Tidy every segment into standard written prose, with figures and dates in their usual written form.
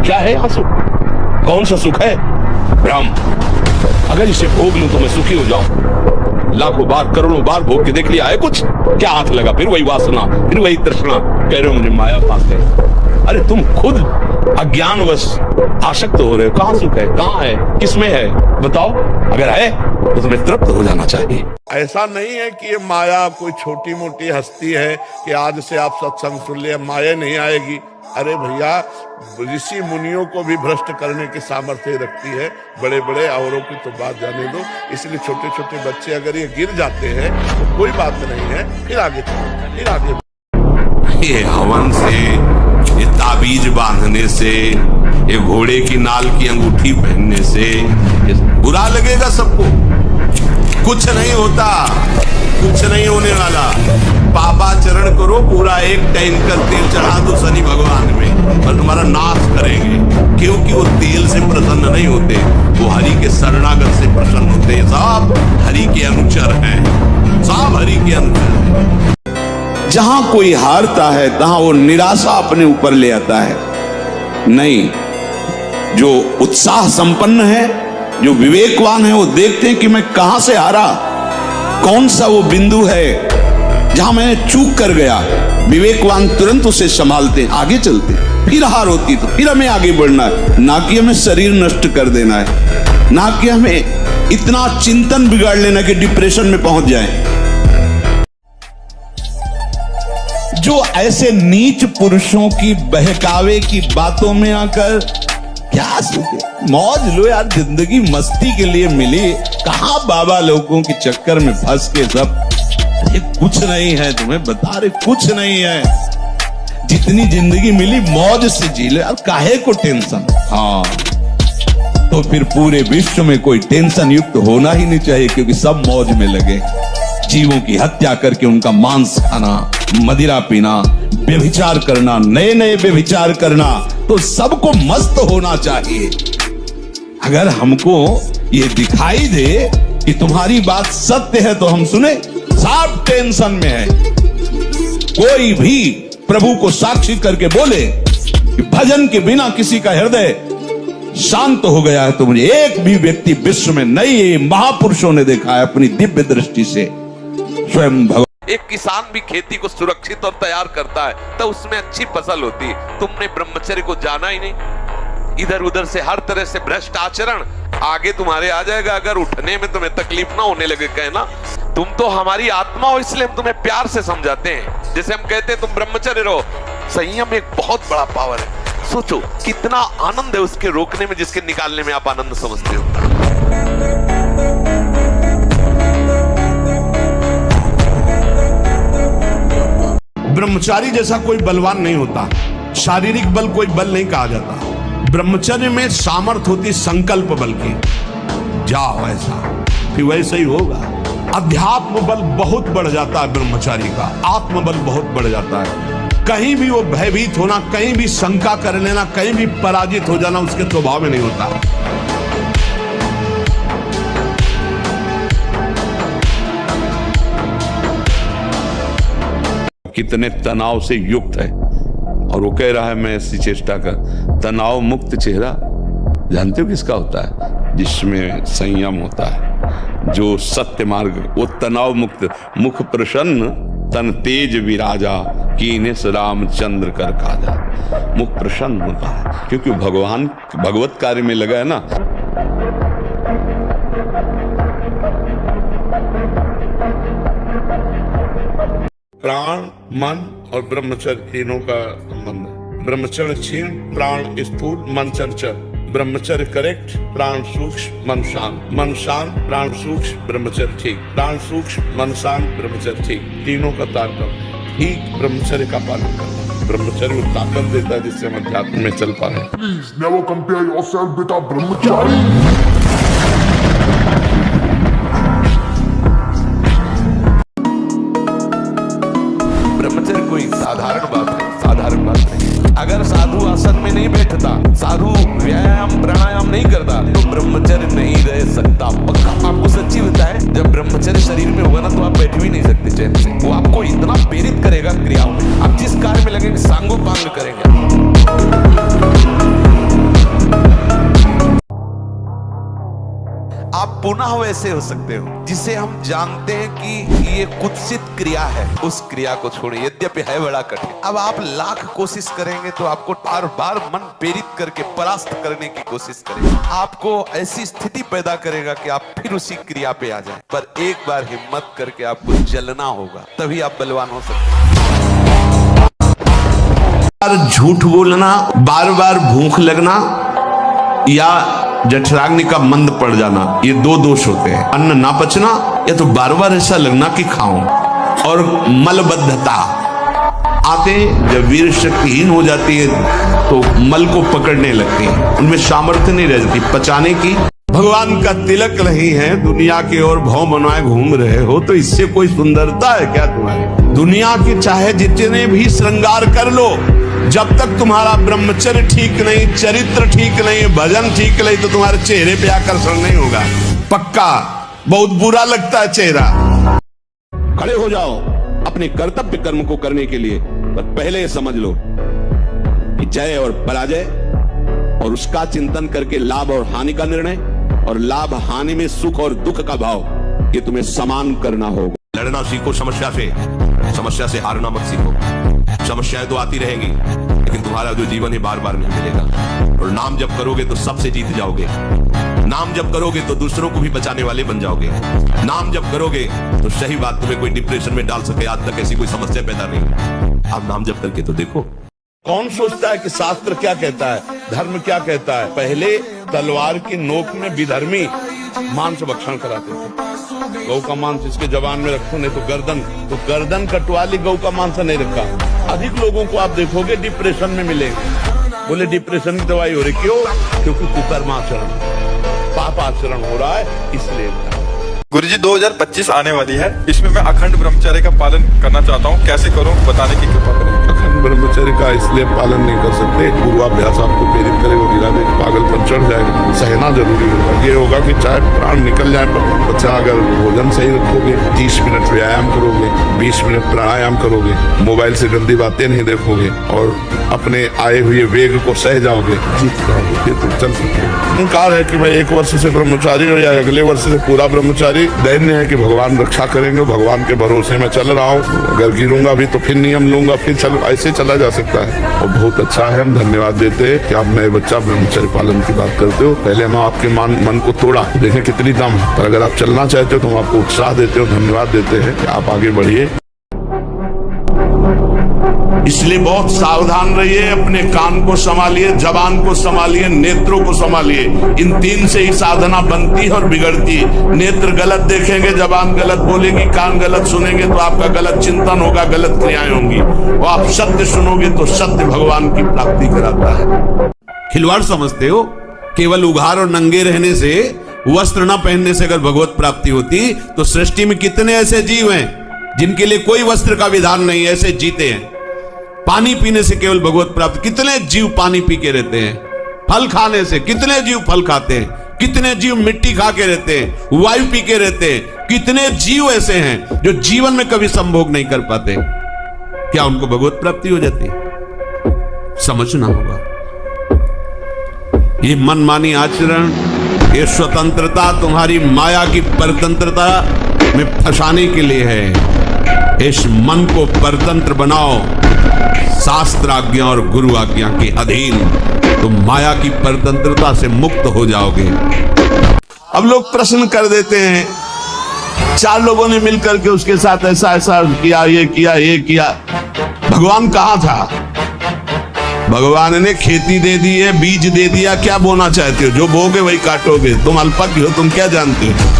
क्या है यहाँ सुख? कौन सा सुख है? ब्रह्म। अगर इसे भोग लूं तो मैं सुखी हो जाऊं। लाखों बार करोड़ों बार भोग के देख लिया है कुछ? क्या हाथ लगा? फिर वही वासना, फिर वही तृष्णा, कह रहे हो मुझे माया पास है। अरे तुम खुद अज्ञानवश आसक्त हो रहे हो। कहाँ सुख है? कहाँ है? किसमें है? बताओ। अगर है तो तुम्हें तृप्त हो जाना चाहिए। ऐसा नहीं है कि ये माया कोई छोटी मोटी हस्ती है कि आज से आप सत्संग सुन लिया माया नहीं आएगी। अरे भैया, ऋषि मुनियों को भी भ्रष्ट करने की सामर्थ्य रखती है, बड़े बड़े औरों की तो बात जाने दो। इसलिए छोटे छोटे बच्चे अगर ये गिर जाते हैं तो कोई बात नहीं है, फिर आगे चलो, फिर आगे। ये हवन से, ये ताबीज बांधने से, ये घोड़े की नाल की अंगूठी पहनने से बुरा लगेगा सबको। कुछ नहीं होता, कुछ नहीं होने वाला। पापा चरण करो, पूरा एक टाइम का तेल चढ़ा दो शनि भगवान में और तुम्हारा नाश करेंगे, क्योंकि वो तेल से प्रसन्न नहीं होते, वो हरि के शरणागत से प्रसन्न होते हैं। सब हरि के अनुचर हैं, सब हरि के अनुचर हैं। जहां कोई हारता है तहां वो निराशा अपने ऊपर ले आता है। नहीं, जो उत्साह संपन्न है, जो विवेकवान है, वो देखते हैं कि मैं कहां से हारा, कौन सा वो बिंदु है जहां मैंने चूक कर गया। विवेकवान तुरंत उसे संभालते, आगे चलते। फिर हार होती तो फिर हमें आगे बढ़ना है, ना कि हमें शरीर नष्ट कर देना है, ना कि हमें इतना चिंतन बिगाड़ लेना कि डिप्रेशन में पहुंच जाए। जो ऐसे नीच पुरुषों की बहकावे की बातों में आकर क्या सीखे? मौज लो यार, जिंदगी मस्ती के लिए मिली। कहां बाबा लोगों के चक्कर में फंस के सब अरे कुछ नहीं है, तुम्हें बता रहे कुछ नहीं है। जितनी जिंदगी मिली मौज से जी लो यार, काहे को टेंशन। हाँ, तो फिर पूरे विश्व में कोई टेंशन युक्त होना ही नहीं चाहिए, क्योंकि सब मौज में लगे। जीवों की हत्या करके उनका मांस खाना, मदिरा पीना, व्यभिचार करना, नए नए व्यभिचार करना, तो सबको मस्त होना चाहिए। अगर हमको ये दिखाई दे कि तुम्हारी बात सत्य है तो हम सुने। सब टेंशन में है। कोई भी प्रभु को साक्षी करके बोले कि भजन के बिना किसी का हृदय शांत हो गया है, तो मुझे एक भी व्यक्ति विश्व में नहीं, महापुरुषों ने देखा है अपनी दिव्य दृष्टि से। स्वयं भगवान। एक किसान भी खेती को सुरक्षित और तैयार करता है तो उसमें अच्छी फसल होती है। तुमने ब्रह्मचर्य को जाना ही नहीं। इधर उधर से हर तरह से भ्रष्ट आचरण आगे तुम्हारे आ जाएगा, अगर उठने में तुम्हें तकलीफ ना होने लगे। कहना तुम तो हमारी आत्मा हो, इसलिए हम तुम्हें प्यार से समझाते हैं। जैसे हम कहते हैं तुम ब्रह्मचर्य रहो। संयम एक बहुत बड़ा पावर है। सोचो कितना आनंद है उसके रोकने में, जिसके निकालने में आप आनंद समझते हो। ब्रह्मचारी जैसा कोई बलवान नहीं होता। शारीरिक बल कोई बल नहीं कहा जाता। ब्रह्मचर्य में सामर्थ होती संकल्प बल की। जाओ ऐसा, फिर वैसे ही होगा। अध्यात्म बल बहुत बढ़ जाता है ब्रह्मचारी का, आत्मबल बहुत बढ़ जाता है। कहीं भी वो भयभीत होना, कहीं भी शंका कर लेना, कहीं भी पराजित हो जाना उसके स्वभाव में नहीं होता। कितने तनाव से युक्त है, और वो कह रहा है मैं ऐसी चेष्टा कर। तनाव मुक्त चेहरा जानते हो किसका होता है? जिसमें संयम होता है, जो सत्य मार्ग, वो तनाव मुक्त। मुख प्रसन्न तन तेज विराजा, कीने रामचंद्र कर काजा। मुख प्रसन्न होता है क्योंकि भगवान भगवत कार्य में लगा है ना। प्राण, मन और ब्रह्मचर्य तीनों का संबंध है। ब्रह्मचर्य क्षीण, प्राण स्थूल, मन चंचल। ब्रह्मचर्य करेक्ट, प्राण सूक्ष्म, मन शांत। मन शांत, प्राण सूक्ष्म, ब्रह्मचर्य ठीक। प्राण सूक्ष्म, मन शांत, ब्रह्मचर्य ठीक। तीनों का तारतम्य ठीक ब्रह्मचर्य का पालन करना। ब्रह्मचर्य वो ताकत देता है जिससे हम अध्यात्म में चल पा रहे हैं। Please never compare yourself with a brahmachari. कोई साधारण बात है, साधारण बात नहीं। अगर साधु आसन में नहीं बैठता, साधु व्यायाम प्राणायाम नहीं करता, तो ब्रह्मचर्य नहीं रह सकता। पक्का आपको सच्ची बताए, जब ब्रह्मचर्य शरीर में होगा ना तो आप बैठ भी नहीं सकते चैन से। वो आपको इतना प्रेरित करेगा क्रियाओं में, आप जिस कार्य में लगेंगे सांगोपांग करेंगे। पुनः वैसे हो सकते हो। जिसे हम जानते हैं कि ये कुत्सित क्रिया है, उस क्रिया को छोड़िए, यद्यपि है बड़ा कठिन। अब आप लाख कोशिश करेंगे तो आपको बार बार मन प्रेरित करके परास्त करने की कोशिश करेगा, आपको ऐसी स्थिति पैदा करेगा कि आप फिर उसी क्रिया पे आ जाएं। पर एक बार हिम्मत करके आपको जलना होगा, तभी आप बलवान हो सकते हैं। झूठ बोलना, बार बार भूख लगना या जठराग्नि का मंद पड़ जाना, ये दो दोष होते हैं। अन्न ना पचना या तो बार बार ऐसा लगना कि खाऊं, और मलबद्धता आते जब वीर शक्तिहीन हो जाती है तो मल को पकड़ने लगती है, उनमें सामर्थ्य नहीं रह जाती पचाने की। भगवान का तिलक नहीं है, दुनिया की ओर भौं बनाए घूम रहे हो, तो इससे कोई सुंदरता है क्या तुम्हारी? दुनिया के चाहे जितने भी श्रृंगार कर लो, जब तक तुम्हारा ब्रह्मचर्य ठीक नहीं, चरित्र ठीक नहीं, भजन ठीक नहीं, तो तुम्हारे चेहरे पे आकर्षण नहीं होगा। पक्का बहुत बुरा लगता है चेहरा। खड़े हो जाओ अपने कर्तव्य कर्म को करने के लिए, पर पहले समझ लो कि जय और पराजय और उसका चिंतन करके लाभ और हानि का निर्णय, और लाभ हानि में सुख और दुख का भाव, ये तुम्हें समान करना होगा। लड़ना सीखो समस्या से हारना मत सीखो। समस्याएं तो आती रहेंगी, लेकिन तुम्हारा जो जीवन है बार बार नहीं मिलेगा। और नाम जप करोगे तो सबसे जीत जाओगे। नाम जप करोगे तो दूसरों को भी बचाने वाले बन जाओगे। नाम जप करोगे तो सही बात, तुम्हें कोई डिप्रेशन में डाल सके, आज तक ऐसी कोई समस्या पैदा नहीं। आप नाम जप करके तो देखो। कौन सोचता है कि शास्त्र क्या कहता है, धर्म क्या कहता है? पहले तलवार की नोक में विधर्मी मांस भक्षण कराते थे। गौ का मांस इसके जबान में रखो, नहीं तो गर्दन कटवा ली, गौ का मांस नहीं रखा। अधिक लोगों को आप देखोगे डिप्रेशन में मिलेंगे। बोले डिप्रेशन की दवाई हो रही, क्यों? क्योंकि कुकर्माचरण, पापाचरण हो रहा है, इसलिए। गुरुजी 2025 आने वाली है, इसमें मैं अखंड ब्रह्मचर्य का पालन करना चाहता हूँ, कैसे करूँ बताने की कृपा करें। अखंड ब्रह्मचर्य का इसलिए पालन नहीं कर सकते, पूर्वाभ्यास आपको प्रेरित करेगा, गिरा देगा, पागलपन चढ़ जाएगा। सहना जरूरी होगा। ये होगा कि चाहे प्राण निकल जाए, बच्चा अगर भोजन सही रखोगे, 30 मिनट व्यायाम करोगे, 20 मिनट प्राणायाम करोगे, मोबाइल से गंदी बातें नहीं देखोगे, और अपने आए हुए वेग को सह जाओगे, जीत जाओगे, ये तो चल सकते। अहंकार है कि मैं 1 वर्ष से ब्रह्मचारी हूँ या अगले वर्ष से पूरा ब्रह्मचारी। दैन्य है कि भगवान रक्षा करेंगे, भगवान के भरोसे में चल रहा हूँ। अगर गिरूंगा भी तो फिर नियम लूंगा, फिर ऐसे चला जा सकता है। और बहुत अच्छा है, हम धन्यवाद देते हैं कि आप नए बच्चा ब्रह्मचर्य पालन की बात करते हो। पहले हम आपके मन को तोड़ा, देखें कितनी दम, पर अगर आप चलना चाहते हो तो हम आपको उत्साह देते हो, धन्यवाद देते हैं कि आप आगे बढ़िए। इसलिए बहुत सावधान रहिए, अपने कान को संभालिए, जबान को संभालिए, नेत्रों को संभालिए। इन 3 से ही साधना बनती है और बिगड़ती। नेत्र गलत देखेंगे, जबान गलत बोलेगी, कान गलत सुनेंगे तो आपका गलत चिंतन होगा, गलत क्रियाएं होंगी। और आप सत्य सुनोगे तो सत्य भगवान की प्राप्ति कराता है। खिलवाड़ समझते हो? केवल उघार और नंगे रहने से, वस्त्र न पहनने से अगर भगवत प्राप्ति होती, तो सृष्टि में कितने ऐसे जीव हैं जिनके लिए कोई वस्त्र का विधान नहीं, ऐसे जीते हैं। पानी पीने से केवल भगवत प्राप्ति, कितने जीव पानी पी के रहते हैं। फल खाने से कितने जीव फल खाते हैं, कितने जीव मिट्टी खा के रहते हैं, वायु पी के रहते हैं। कितने जीव ऐसे हैं जो जीवन में कभी संभोग नहीं कर पाते, क्या उनको भगवत प्राप्ति हो जाती? समझना होगा। ये मनमानी आचरण, ये स्वतंत्रता तुम्हारी माया की परतंत्रता में फंसाने के लिए है। इस मन को परतंत्र बनाओ, शास्त्र आज्ञा और गुरु आज्ञा के अधीन, तुम माया की परतंत्रता से मुक्त हो जाओगे। अब लोग प्रश्न कर देते हैं, 4 लोगों ने मिलकर के उसके साथ ऐसा ऐसा किया, ये किया, ये किया। भगवान कहाँ था? भगवान ने खेती दे दी है, बीज दे दिया, क्या बोना चाहते हो? जो बोगे वही काटोगे। तुम अल्पज्ञ हो, तुम क्या जानते हो?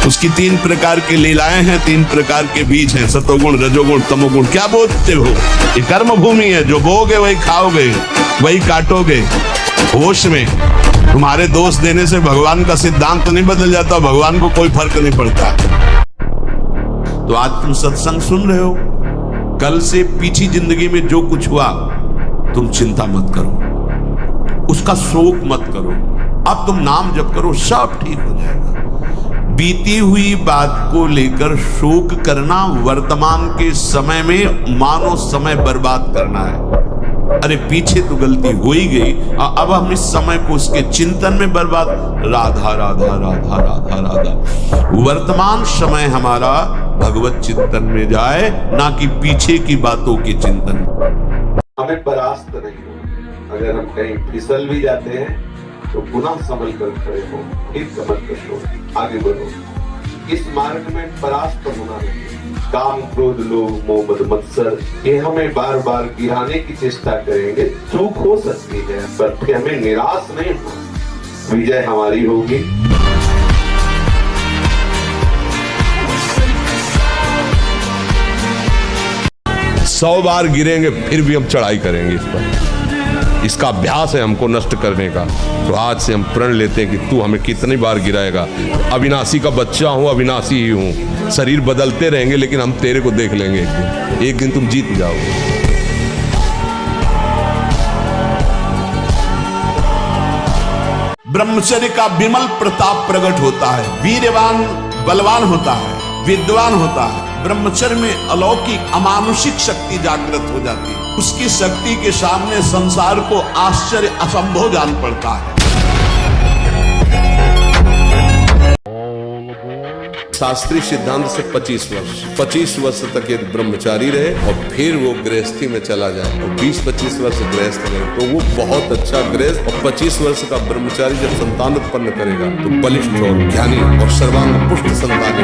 उसकी 3 प्रकार की लीलाएं हैं, 3 प्रकार के बीज हैं, सतोगुण, रजोगुण, तमोगुण। क्या बोलते हो? ये कर्म भूमि है, जो बोगे वही खाओगे, वही काटोगे। होश में। तुम्हारे दोष देने से भगवान का सिद्धांत तो नहीं बदल जाता, भगवान को कोई फर्क नहीं पड़ता। तो आज तुम सत्संग सुन रहे हो, कल से पीछी जिंदगी में जो कुछ हुआ तुम चिंता मत करो, उसका शोक मत करो। अब तुम नाम जप करो, सब ठीक हो जाएगा। बीती हुई बात को लेकर शोक करना वर्तमान के समय में मानो समय बर्बाद करना है। अरे पीछे तो गलती हो ही गई, अब हम इस समय को उसके चिंतन में बर्बाद। राधा राधा राधा राधा राधा। वर्तमान समय हमारा भगवत चिंतन में जाए, ना कि पीछे की बातों के चिंतन। हमें परास्त नहीं हो। अगर हम कहीं फिसल भी जाते हैं तो पुनः संभल कर खड़े हो, फिर कमर कशो, आगे बढ़ो। इस मार्ग में परास्त होना नहीं। काम क्रोध लोभ मोह मद मत्सर ये हमें बार बार गिराने की चेष्टा करेंगे। चूक हो सकती है पर फिर हमें निराश नहीं होना, विजय हमारी होगी। 100 बार गिरेंगे फिर भी हम चढ़ाई करेंगे इस पर। इसका अभ्यास है हमको नष्ट करने का। तो आज से हम प्रण लेते हैं कि तू हमें कितनी बार गिराएगा। अविनाशी का बच्चा हूं, अविनाशी ही हूं। शरीर बदलते रहेंगे लेकिन हम तेरे को देख लेंगे एक दिन। एक दिन तुम जीत जाओगे। ब्रह्मचर्य का विमल प्रताप प्रकट होता है, वीरवान बलवान होता है, विद्वान होता है। ब्रह्मचर्य में अलौकिक अमानुषिक शक्ति जागृत हो जाती है। उसकी शक्ति के सामने संसार को आश्चर्य असंभव जान पड़ता है। शास्त्रीय सिद्धांत से 25 वर्ष तक ये ब्रह्मचारी रहे और फिर वो गृहस्थी में चला जाए और 20-25 वर्ष गृहस्थ रहे तो वो बहुत अच्छा गृहस्थ। और 25 वर्ष का ब्रह्मचारी जब संतान उत्पन्न करेगा तो बलिष्ठ और ज्ञानी और सर्वांग पुष्ट संतान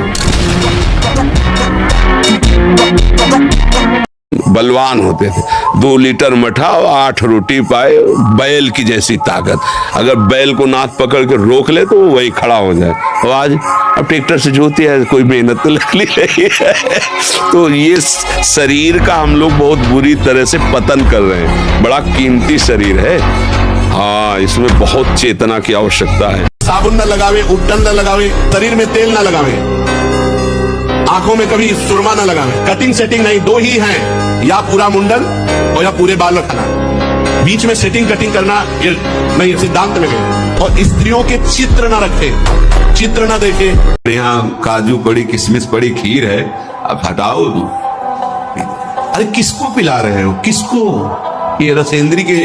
बलवान होते थे। 2 लीटर मठा और 8 रोटी पाए, बैल की जैसी ताकत। अगर बैल को नाथ पकड़ के रोक ले तो वो वही खड़ा हो जाए। और आज अब ट्रैक्टर से जोती है, कोई मेहनत तो लगनी नहीं है। तो ये शरीर का हम लोग बहुत बुरी तरह से पतन कर रहे हैं। बड़ा कीमती शरीर है, हाँ, इसमें बहुत चेतना की आवश्यकता है। साबुन न लगावे, उट्टन न लगावे, शरीर में तेल न लगावे, आंखों में कभी सुरमा न लगावे, कटिंग सेटिंग नहीं, 2 ही हैं, या पूरा मुंडन और या पूरे बाल रखना। बीच में सेटिंग कटिंग करना ये नहीं, सिद्धांत में नहीं। और स्त्रियों के चित्र न रखे, चित्र न देखे। यहाँ काजू पड़ी, किशमिश पड़ी, खीर है, अब हटाओ। अरे किसको पिला रहे हो, किसको? ये रसेंद्री के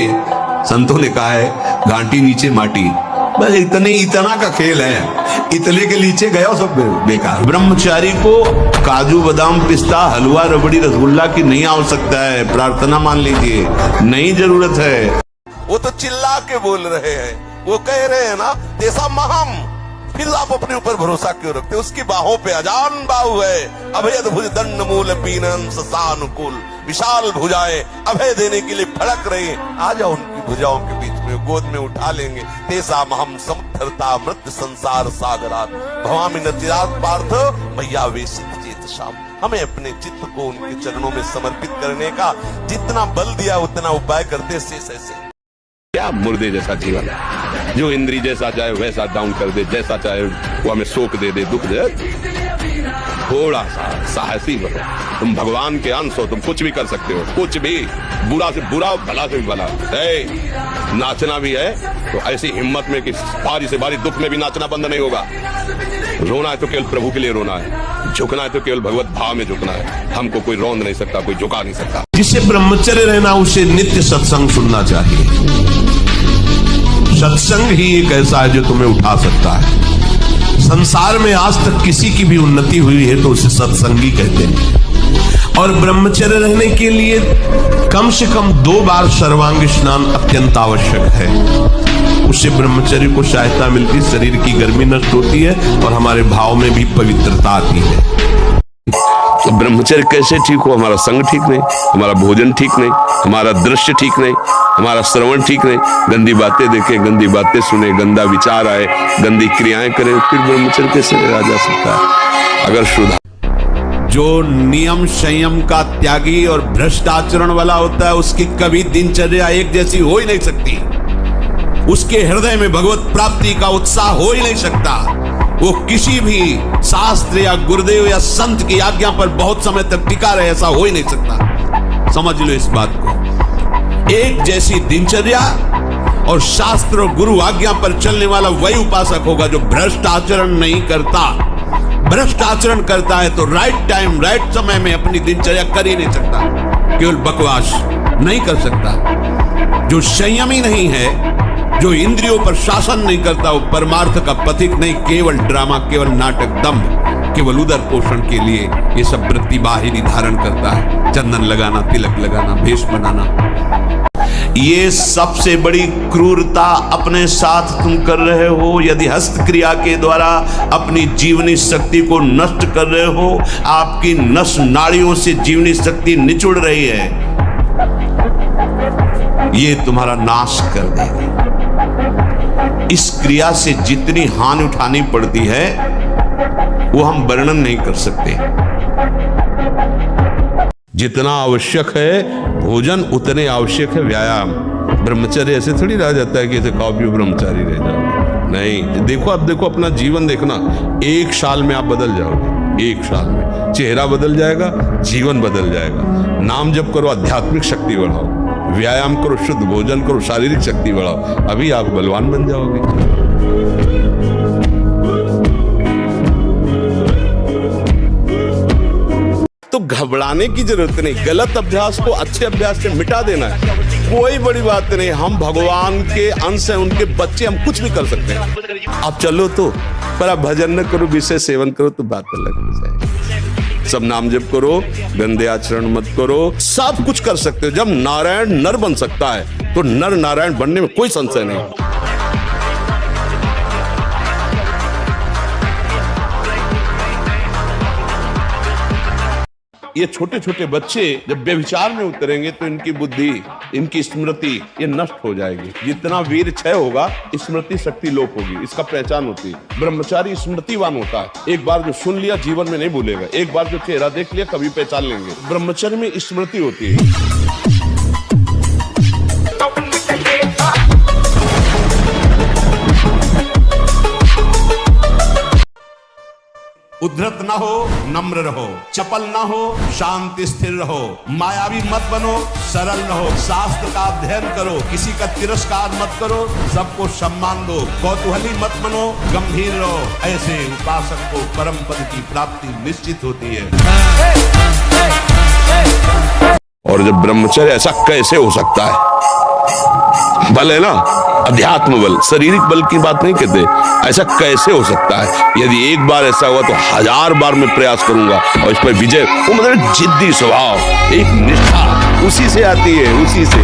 संतों ने कहा है, घाटी नीचे माटी। बस इतना का खेल है। इतने के नीचे गया सब बेकार। ब्रह्मचारी को काजू बादाम पिस्ता हलवा रबड़ी रसगुल्ला की नहीं आवश्यकता है। प्रार्थना मान लीजिए, नहीं जरूरत है। वो तो चिल्ला के बोल रहे हैं, वो कह रहे हैं ना तेसा महम, फिर आप अपने ऊपर भरोसा क्यों रखते? उसकी बाहों पे अजान बाहु है, अभयद भुज दंड मूल पीनन ससानुकूल, विशाल भुजाएं अभय देने के लिए फड़क रही है। आ जाओ उनकी भुजाओं के बीच में, गोद में उठा लेंगे। तेसा महम समुद्धरता मृत संसार सागरात भवामी नचिरात पार्थ मैया वेशित चेत शाम। हमें अपने चित्त को उनके चरणों में समर्पित करने का जितना बल दिया उतना उपाय करते शेष ऐसे। क्या मुर्दे जैसा जीवन, जो इंद्री जैसा चाहे वैसा डाउन कर दे, जैसा चाहे वो हमें शोक दे दे, दुख दे। थोड़ा सा साहसी बनो। तुम भगवान के अंश हो, तुम कुछ भी कर सकते हो, कुछ भी, बुरा से बुरा, भला से भी भला। नाचना भी है तो ऐसी हिम्मत में कि भारी से भारी दुख में भी नाचना बंद नहीं होगा। रोना है तो केवल प्रभु के लिए रोना है, झुकना है तो केवल भगवत भाव में झुकना है। हमको कोई रोंद नहीं सकता, कोई झुका नहीं सकता। जिसे ब्रह्मचर्य रहना उसे नित्य सत्संग सुनना चाहिए। सत्संग ही एक ऐसा है जो तुम्हें उठा सकता है। संसार में आज तक किसी की भी उन्नति हुई है तो उसे सत्संगी कहते हैं। और ब्रह्मचर्य रहने के लिए कम से कम 2 बार सर्वांग स्नान अत्यंत आवश्यक है। उससे ब्रह्मचर्य को सहायता मिलती, शरीर की गर्मी नष्ट होती है और हमारे भाव में भी पवित्रता आती है। तो ब्रह्मचर्य कैसे ठीक हो? हमारा संग ठीक नहीं, हमारा भोजन ठीक नहीं, हमारा दृश्य ठीक नहीं, हमारा श्रवण ठीक नहीं, गंदी बातें देखें, गंदी बातें सुने, गंदा विचार आए, गंदी क्रियाएं करें, फिर ब्रह्मचर्य कैसे रहा जा सकता है? अगर शुद्ध जो नियम संयम का त्यागी और भ्रष्ट आचरण वाला होता है उसकी कभी दिनचर्या एक जैसी हो ही नहीं सकती। उसके हृदय में भगवत प्राप्ति का उत्साह हो ही नहीं सकता। वो किसी भी शास्त्र या गुरुदेव या संत की आज्ञा पर बहुत समय तक टिका रहे, ऐसा हो ही नहीं सकता। समझ लो इस बात को। एक जैसी दिनचर्या और शास्त्र और गुरु आज्ञा पर चलने वाला वही उपासक होगा जो भ्रष्ट आचरण नहीं करता। भ्रष्ट आचरण करता है तो राइट टाइम राइट समय में अपनी दिनचर्या कर ही नहीं सकता, केवल बकवास नहीं कर सकता। जो संयमी नहीं है, जो इंद्रियों पर शासन नहीं करता, वो परमार्थ का पथिक नहीं, केवल ड्रामा, केवल नाटक, दम्भ, केवल उदर पोषण के लिए ये सब वृत्ति बाहिरी धारण करता है। चंदन लगाना, तिलक लगाना, भेष बनाना, ये सबसे बड़ी क्रूरता अपने साथ तुम कर रहे हो। यदि हस्त क्रिया के द्वारा अपनी जीवनी शक्ति को नष्ट कर रहे हो, आपकी नस नाड़ियों से जीवनी शक्ति निचुड़ रही है, ये तुम्हारा नाश कर देगी। इस क्रिया से जितनी हानि उठानी पड़ती है वो हम वर्णन नहीं कर सकते। जितना आवश्यक है भोजन, उतने आवश्यक है व्यायाम। ब्रह्मचर्य ऐसे थोड़ी रह जाता है कि ऐसे खाओ पियो ब्रह्मचारी रह जाओ, नहीं। देखो, अब देखो अपना जीवन देखना, 1 साल में आप बदल जाओगे। 1 साल में चेहरा बदल जाएगा, जीवन बदल जाएगा। नाम जप करो, आध्यात्मिक शक्ति बढ़ाओ, व्यायाम करो, शुद्ध भोजन करो, शारीरिक शक्ति बढ़ाओ, अभी आप बलवान बन जाओगे। तो घबराने की जरूरत नहीं, गलत अभ्यास को अच्छे अभ्यास से मिटा देना है, कोई बड़ी बात नहीं। हम भगवान के अंश हैं, उनके बच्चे, हम कुछ भी कर सकते हैं। आप चलो तो, पर आप भजन न करो, विषय सेवन करो तो बात अलग हो जाएगी। सब नाम जप करो, गंदे आचरण मत करो, सब कुछ कर सकते हो। जब नारायण नर बन सकता है तो नर नारायण बनने में कोई संशय नहीं। ये छोटे छोटे बच्चे जब व्यभिचार में उतरेंगे तो इनकी बुद्धि, इनकी स्मृति ये नष्ट हो जाएगी। जितना वीर क्षय होगा, स्मृति शक्ति लोप होगी। इसका पहचान होती है। ब्रह्मचारी स्मृतिवान होता है। एक बार जो सुन लिया जीवन में नहीं भूलेगा, एक बार जो चेहरा देख लिया कभी पहचान लेंगे। ब्रह्मचर्य में स्मृति होती है। उद्धत ना हो, नम्र रहो, चपल ना हो, शांति स्थिर रहो, मायावी मत बनो, सरल रहो, शास्त्र का अध्ययन करो, किसी का तिरस्कार मत करो, सबको सम्मान दो, कौतूहली मत बनो, गंभीर रहो। ऐसे उपासक को परम पद की प्राप्ति निश्चित होती है। और जब ब्रह्मचर्य, ऐसा कैसे हो सकता है? बल है ना, अध्यात्म बल, शारीरिक बल की बात नहीं कहते। ऐसा कैसे हो सकता है? यदि एक बार ऐसा हुआ तो 1000 बार मैं प्रयास करूंगा और इस पर विजय। वो मतलब जिद्दी स्वभाव, एक निष्ठा उसी से आती है, उसी से।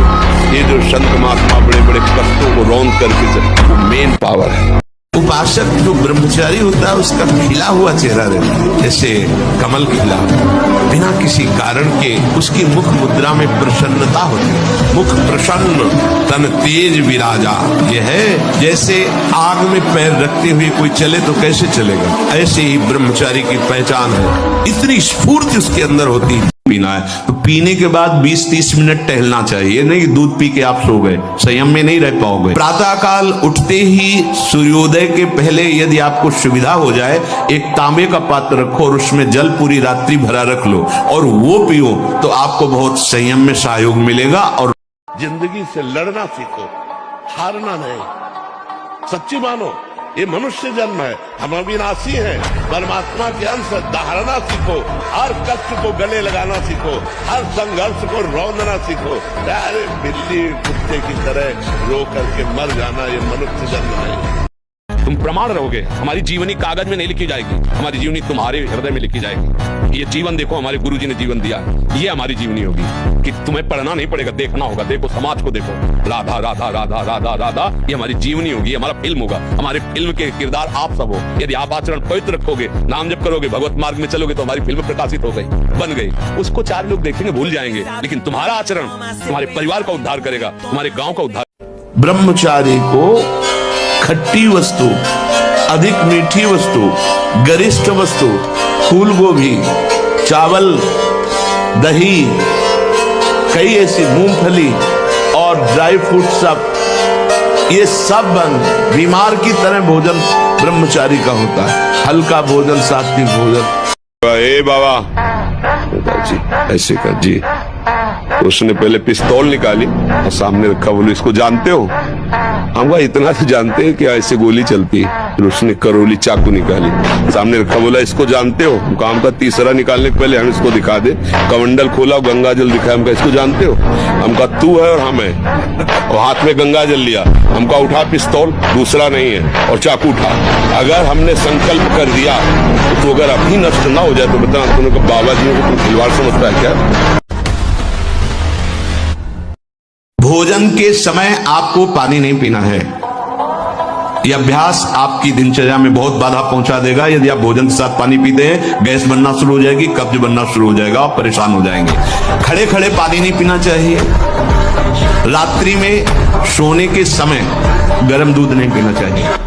ये जो संत महात्मा बड़े बड़े कष्टों को रौंद करके, वो मेन पावर है। उपासक जो ब्रह्मचारी होता है उसका खिला हुआ चेहरा रहता है, जैसे कमल खिला, बिना किसी कारण के उसकी मुख मुद्रा में प्रसन्नता होती है। मुख प्रसन्न, तन तेज विराजा। यह है जैसे आग में पैर रखते हुए कोई चले तो कैसे चलेगा, ऐसे ही ब्रह्मचारी की पहचान है। इतनी स्फूर्ति उसके अंदर होती है। पीना है तो पीने के बाद 20-30 मिनट टहलना चाहिए, नहीं दूध पी के आप सो गए, संयम में नहीं रह पाओगे। प्रातः काल उठते ही सूर्योदय के पहले यदि आपको सुविधा हो जाए, एक तांबे का पात्र रखो और उसमें जल पूरी रात्रि भरा रख लो और वो पियो, तो आपको बहुत संयम में सहयोग मिलेगा। और जिंदगी से लड़ना सीखो, हारना नहीं। सच्ची मानो, ये मनुष्य जन्म है, हम अविनाशी हैं, परमात्मा के अंश। दहाड़ना सीखो, हर कष्ट को गले लगाना सीखो, हर संघर्ष को रौंदना सीखो। अरे बिल्ली कुत्ते की तरह रो करके मर जाना, ये मनुष्य जन्म है। तुम प्रमाण रहोगे, हमारी जीवनी कागज में नहीं लिखी जाएगी, हमारी जीवनी तुम्हारे हृदय में लिखी जाएगी। ये जीवन देखो, हमारे गुरुजी ने जीवन दिया, ये हमारी जीवनी होगी कि तुम्हें पढ़ना नहीं पड़ेगा, देखना होगा। देखो समाज को देखो, राधा राधा राधा राधा राधा, ये हमारी जीवनी होगी, हमारा फिल्म होगा। हमारे फिल्म के किरदार आप सब हो। यदि आप आचरण पवित्र रखोगे, नाम जप करोगे, भगवत मार्ग में चलोगे, तो हमारी फिल्म प्रकाशित हो गई, बन गई। उसको 4 लोग देखेंगे, भूल जाएंगे, लेकिन तुम्हारा आचरण तुम्हारे परिवार का उद्धार करेगा, तुम्हारे गांव का उद्धार। ब्रह्मचारी को खट्टी वस्तु, अधिक मीठी वस्तु, गरिष्ठ वस्तु, फूल गोभी, चावल, दही, कई ऐसी मूंगफली और ड्राई फ्रूट, सब ये सब बंद। बीमार की तरह भोजन ब्रह्मचारी का होता है, हल्का भोजन, सात्विक भोजन। ए बाबा जी ऐसे कर जी। तो उसने पहले पिस्तौल निकाली और सामने रखा, बोले इसको जानते हो? हम इतना तो जानते हैं कि ऐसे गोली चलती है। फिर उसने करोली चाकू निकाली, सामने रखा, बोला इसको जानते हो? हम काम का तीसरा निकालने के पहले हम इसको दिखा दे, कमंडल खोला, गंगा जल दिखाया, हमका इसको जानते हो? हमका तू है और हम है, और हाथ में गंगा जल लिया, हमका उठा पिस्तौल, दूसरा नहीं है, और चाकू उठा। अगर हमने संकल्प कर दिया तो अगर अभी नष्ट ना हो जाए तो बताना, तुमने कहा बाबा जी को तुम खिलवाड़ समझता है क्या? भोजन के समय आपको पानी नहीं पीना है। यह अभ्यास आपकी दिनचर्या में बहुत बाधा पहुंचा देगा। यदि आप भोजन के साथ पानी पीते हैं, गैस बनना शुरू हो जाएगी, कब्ज बनना शुरू हो जाएगा, आप परेशान हो जाएंगे। खड़े खड़े पानी नहीं पीना चाहिए। रात्रि में सोने के समय गर्म दूध नहीं पीना चाहिए।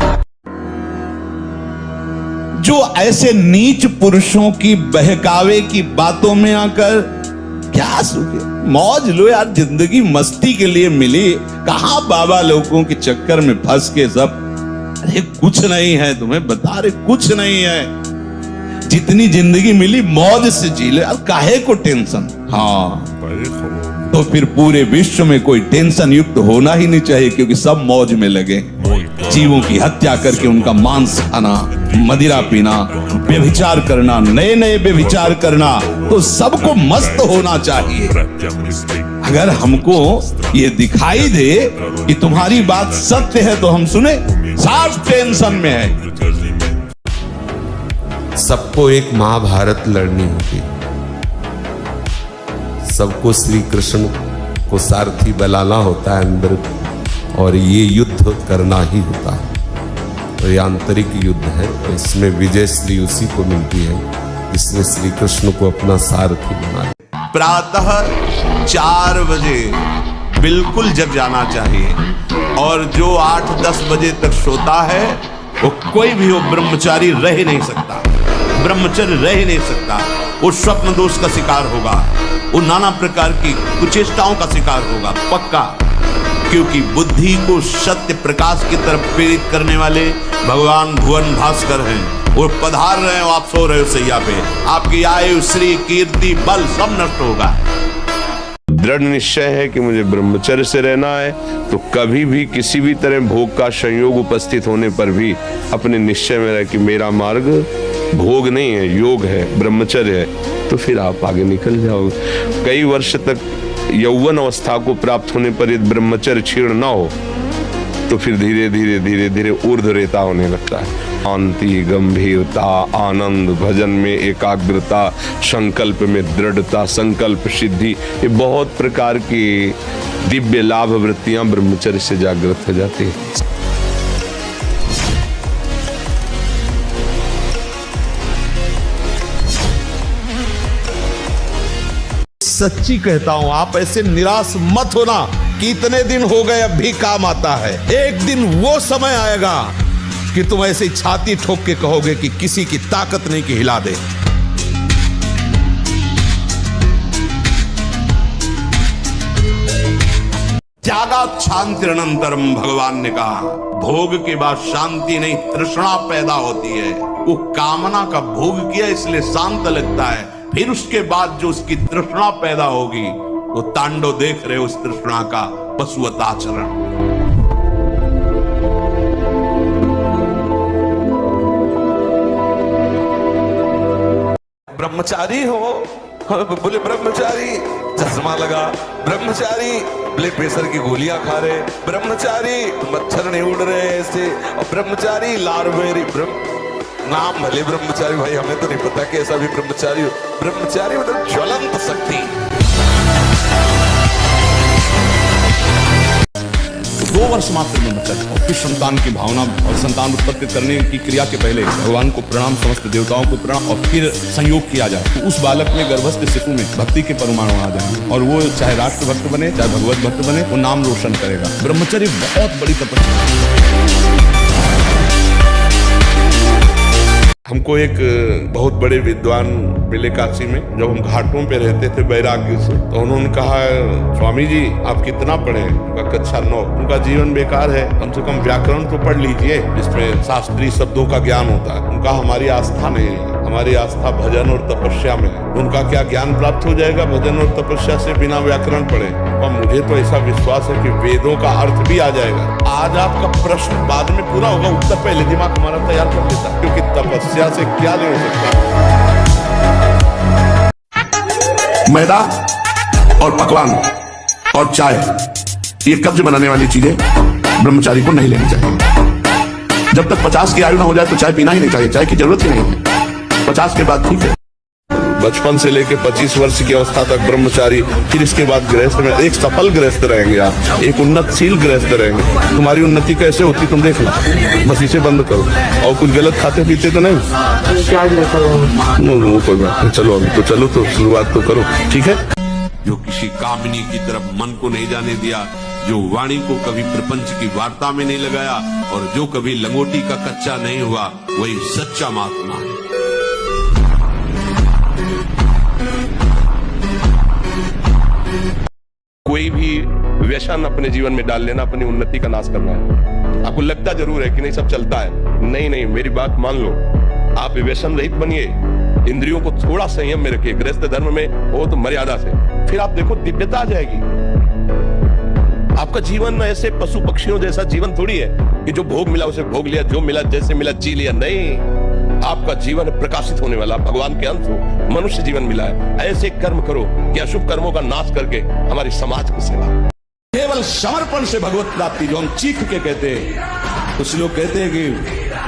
जो ऐसे नीच पुरुषों की बहकावे की बातों में आकर क्या सुखे, मौज लो यार, जिंदगी मस्ती के लिए मिली। कहां बाबा लोगों के चक्कर में फंस के सब, अरे कुछ नहीं है, तुम्हें बता रहे कुछ नहीं है। जितनी जिंदगी मिली मौज से जी ले यार, काहे को टेंशन। हाँ, तो फिर पूरे विश्व में कोई टेंशन युक्त होना ही नहीं चाहिए, क्योंकि सब मौज में लगे। जीवों की हत्या करके उनका मांस खाना, मदिरा पीना, व्यभिचार करना, नए नए व्यभिचार करना, तो सबको मस्त होना चाहिए। अगर हमको ये दिखाई दे कि तुम्हारी बात सत्य है तो हम सुने, सब टेंशन में है। सबको एक महाभारत लड़नी होगी, सबको श्री कृष्ण को सारथी बनाना होता है अंदर, और ये युद्ध करना ही होता है। तो ये आंतरिक युद्ध है, इसमें विजय श्री उसी को मिलती है जिसने श्री कृष्ण को अपना सारथी बनाया। प्रातः 4 बजे बिल्कुल जग जाना चाहिए, और जो 8-10 बजे तक सोता है वो कोई भी हो ब्रह्मचारी रह ही नहीं सकता, ब्रह्मचर्य रह ही नहीं सकता। वो स्वप्न दोष का शिकार होगा, वो नाना प्रकार की कुचेष्टाओं का शिकार होगा पक्का, क्योंकि बुद्धि को सत्य प्रकाश की तरफ प्रेरित करने वाले भगवान भुवन भास्कर हैं। वो पधार रहे हो, आप सो रहे हो सैया पे, आपकी आयु, श्री, कीर्ति, बल सब नष्ट होगा। दृढ़ निश्चय है कि मुझे ब्रह्मचर्य से रहना है, तो कभी भी किसी भी तरह भोग का संयोग उपस्थित होने पर भी अपने निश्चय में रहे कि मेरा मार्ग भोग नहीं है, योग है, ब्रह्मचर्य है, तो फिर आप आगे निकल जाओगे। कई वर्ष तक यौवन अवस्था को प्राप्त होने पर यदि ब्रह्मचर्य क्षीण ना हो तो फिर धीरे धीरे धीरे धीरे ऊर्ध्वरेता होने लगता है। शांति, गंभीरता, आनंद, भजन में एकाग्रता, संकल्प में दृढ़ता, संकल्प सिद्धि, ये बहुत प्रकार की दिव्य लाभ वृत्तियां ब्रह्मचर्य से जागृत हो जाती है। सच्ची कहता हूं, आप ऐसे निराश मत होना कि इतने दिन हो गए अब भी काम आता है। एक दिन वो समय आएगा कि तुम ऐसे छाती ठोक के कहोगे कि किसी की ताकत नहीं कि हिला दे। त्यागात् शांतिरनंतरम, भगवान ने कहा, भोग के बाद शांति नहीं तृष्णा पैदा होती है। वो कामना का भोग किया इसलिए शांत लगता है, फिर उसके बाद जो उसकी तृष्णा पैदा होगी वो तांडव देख रहे हो, उस तृष्णा का पशुवताचरण। ब्रह्मचारी हो, बोले ब्रह्मचारी चश्मा लगा, ब्रह्मचारी ब्लड प्रेशर की गोलियां खा रहे, ब्रह्मचारी मच्छर नहीं उड़ रहे ऐसे, और ब्रह्मचारी लारवेरी नाम भले ब्रह्मचारी, भाई हमें तो नहीं पता कि ऐसा भी ब्रह्मचारी हो। ब्रह्मचारी मतलब ज्वलंत शक्ति। 2 वर्ष मात्र ब्रह्मचर्य, और फिर संतान की भावना और संतान उत्पत्ति करने की क्रिया के पहले भगवान को प्रणाम, समस्त देवताओं को प्रणाम, और फिर संयोग किया जाए तो उस बालक में, गर्भस्थ शिशु में भक्ति के परमाणु आ जाएंगे, और वो चाहे राष्ट्र भक्त बने, चाहे भगवत भक्त बने, वो नाम रोशन करेगा। ब्रह्मचर्य बहुत बड़ी तपस्या। हमको एक बहुत बड़े विद्वान मिले काशी में, जब हम घाटों पे रहते थे वैराग्य से, तो उन्होंने कहा, स्वामी जी आप कितना पढ़े? कक्षा 9। उनका जीवन बेकार है, कम से कम व्याकरण तो पढ़ लीजिए जिसमें शास्त्रीय शब्दों का ज्ञान होता है। उनका हमारी आस्था नहीं है, हमारी आस्था भजन और तपस्या में है। उनका क्या ज्ञान प्राप्त हो जाएगा भजन और तपस्या से बिना व्याकरण पढ़े? और मुझे तो ऐसा विश्वास है कि वेदों का अर्थ भी आ जाएगा। आज आपका प्रश्न बाद में पूरा होगा, उत्तर पहले दिमाग हमारा तैयार कर लेता है, क्योंकि तपस्या से क्या नहीं हो सकता। मैदा और पकवान और चाय, ये कब्ज बनाने वाली चीजें ब्रह्मचारी को नहीं लेनी चाहिए। जब तक 50 की आयु ना हो जाए तो चाय पीना ही नहीं चाहिए, चाय की जरूरत ही नहीं है। 50 के बाद ठीक है। बचपन से लेकर 25 वर्ष की अवस्था तक ब्रह्मचारी, फिर इसके बाद गृहस्थ में एक सफल गृहस्थ रहेंगे आप, एक उन्नतशील गृहस्थ रहेंगे। तुम्हारी उन्नति कैसे होती तुम देख लो, बस इसे बंद करो। और कुछ गलत खाते पीते तो नहीं? कोई बात नहीं, चलो अभी तो चलो, तो शुरुआत तो करो, ठीक है। जो किसी कामिनी की तरफ मन को नहीं जाने दिया, जो वाणी को कभी प्रपंच की वार्ता में नहीं लगाया, और जो कभी लंगोटी का कच्चा नहीं हुआ, वही सच्चा महात्मा है। कोई भी व्यसन अपने जीवन में डाल लेना अपनी उन्नति का नाश करना है। आपको लगता जरूर है कि नहीं सब चलता है, नहीं नहीं, मेरी बात मान लो, आप व्यसन रहित बनिए, इंद्रियों को थोड़ा संयम में रखिए, गृहस्थ धर्म में हो तो मर्यादा से, फिर आप देखो दिव्यता आ जाएगी। आपका जीवन ऐसे पशु पक्षियों जैसा जीवन थोड़ी है कि जो भोग मिला उसे भोग लिया, जो मिला जैसे मिला जी लिया, नहीं। आपका जीवन प्रकाशित होने वाला, भगवान के अंश हो, मनुष्य जीवन मिला है। ऐसे कर्म करो कि अशुभ कर्मों का नाश करके हमारी समाज की सेवा। केवल समर्पण से भगवत प्राप्ति, जो हम चीख के कहते हैं। कुछ लोग कहते हैं कि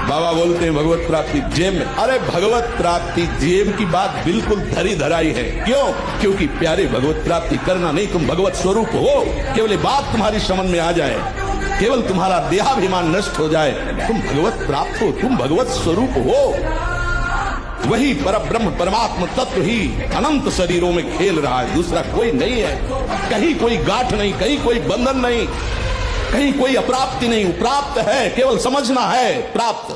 बाबा बोलते हैं भगवत प्राप्ति जेब में, अरे भगवत प्राप्ति जेब की बात बिल्कुल धरी धराई है। क्यों? क्योंकि प्यारे भगवत प्राप्ति करना नहीं, तुम भगवत स्वरूप हो। केवल ये बात तुम्हारी समझ में आ जाए, केवल तुम्हारा देहाभिमान नष्ट हो जाए, तुम भगवत प्राप्त हो, तुम भगवत स्वरूप हो। वही परब्रह्म परमात्मा तत्व ही अनंत शरीरों में खेल रहा है, दूसरा कोई नहीं है। कहीं कोई गांठ नहीं, कहीं कोई बंधन नहीं, कहीं कोई अप्राप्ति नहीं, प्राप्त है, केवल समझना है प्राप्त।